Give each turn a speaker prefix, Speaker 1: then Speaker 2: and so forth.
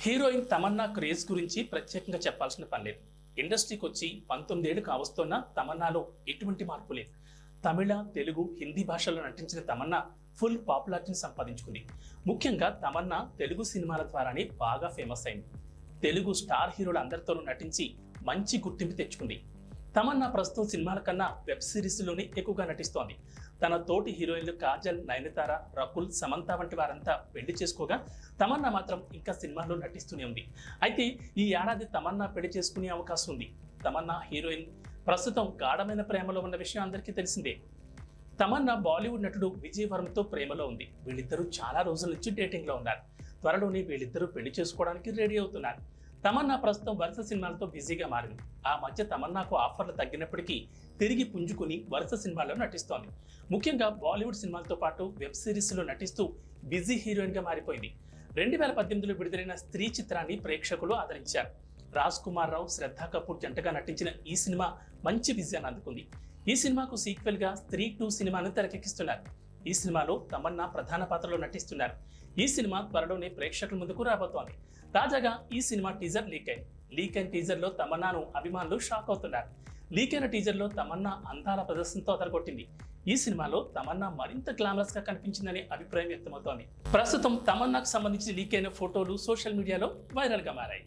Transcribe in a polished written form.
Speaker 1: Heroine Tamannaah craze గురించి ప్రత్యేకంగా చెప్పాల్సిన పని లేదు. ఇండస్ట్రీకి వచ్చి 19 ఏళ్లు కావస్తున్న తమన్నాలో ఎటువంటి మార్పు లేదు. తమిళ, తెలుగు, హిందీ భాషల్లో నటించిన తమన్నా ఫుల్ పాపులారిటీని సంపాదించుకుంది. ముఖ్యంగా తమన్నా తెలుగు సినిమాల ద్వారానే బాగా ఫేమస్ అయింది. తెలుగు స్టార్ హీరోలు అందరితోనూ నటించి మంచి గుర్తింపు తెచ్చుకుంది. తమన్నా ప్రస్తుతం సినిమాల కన్నా వెబ్ సిరీస్లోనే ఎక్కువగా నటిస్తోంది. తన తోటి హీరోయిన్లు కాజల్, నయనతార, రకుల్, సమంత వంటి వారంతా పెళ్లి చేసుకోగా తమన్నా మాత్రం ఇంకా సినిమాల్లో నటిస్తూనే ఉంది. అయితే ఈ ఏడాది తమన్నా పెళ్లి చేసుకునే అవకాశం ఉంది. తమన్నా హీరోయిన్ ప్రస్తుతం గాఢమైన ప్రేమలో ఉన్న విషయం అందరికీ తెలిసిందే. తమన్నా బాలీవుడ్ నటుడు విజయ్ వర్మతో ప్రేమలో ఉంది. వీళ్ళిద్దరూ చాలా రోజుల నుంచి డేటింగ్ లో ఉన్నారు. త్వరలోనే వీళ్ళిద్దరూ పెళ్లి చేసుకోవడానికి రెడీ అవుతున్నారు. తమన్నా ప్రస్తుతం వరుస సినిమాలతో బిజీగా మారింది. ఆ మధ్య తమన్నాకు ఆఫర్లు తగ్గినప్పటికీ తిరిగి పుంజుకుని వరుస సినిమాల్లో నటిస్తోంది. ముఖ్యంగా బాలీవుడ్ సినిమాలతో పాటు వెబ్ సిరీస్లో నటిస్తూ బిజీ హీరోయిన్ గా మారిపోయింది. 2018లో విడుదలైన స్త్రీ చిత్రాన్ని ప్రేక్షకులు ఆదరించారు. రాజ్ కుమార్ రావు, శ్రద్ధా కపూర్ జంటగా నటించిన ఈ సినిమా మంచి విజయాన్ని అందుకుంది. ఈ సినిమాకు సీక్వెల్ గా స్త్రీ 2 సినిమాను తెరకెక్కిస్తున్నారు. ఈ సినిమాలో తమన్నా ప్రధాన పాత్రలో నటిస్తున్నారు. ఈ సినిమా త్వరలోనే ప్రేక్షకుల ముందుకు రాబోతోంది. తాజాగా ఈ సినిమా టీజర్ లీక్ అయిన టీజర్ లో తమన్నాను అభిమానులు షాక్ అవుతున్నారు. లీక్ అయిన టీజర్ లో తమన్నా అందాల ప్రదర్శనతో అదరగొట్టింది. ఈ సినిమాలో తమన్నా మరింత గ్లామరస్ గా కనిపించిందనే అభిప్రాయం వ్యక్తమవుతోంది. ప్రస్తుతం తమన్నాకు సంబంధించి లీక్ అయిన ఫోటోలు సోషల్ మీడియాలో వైరల్ గా మారాయి.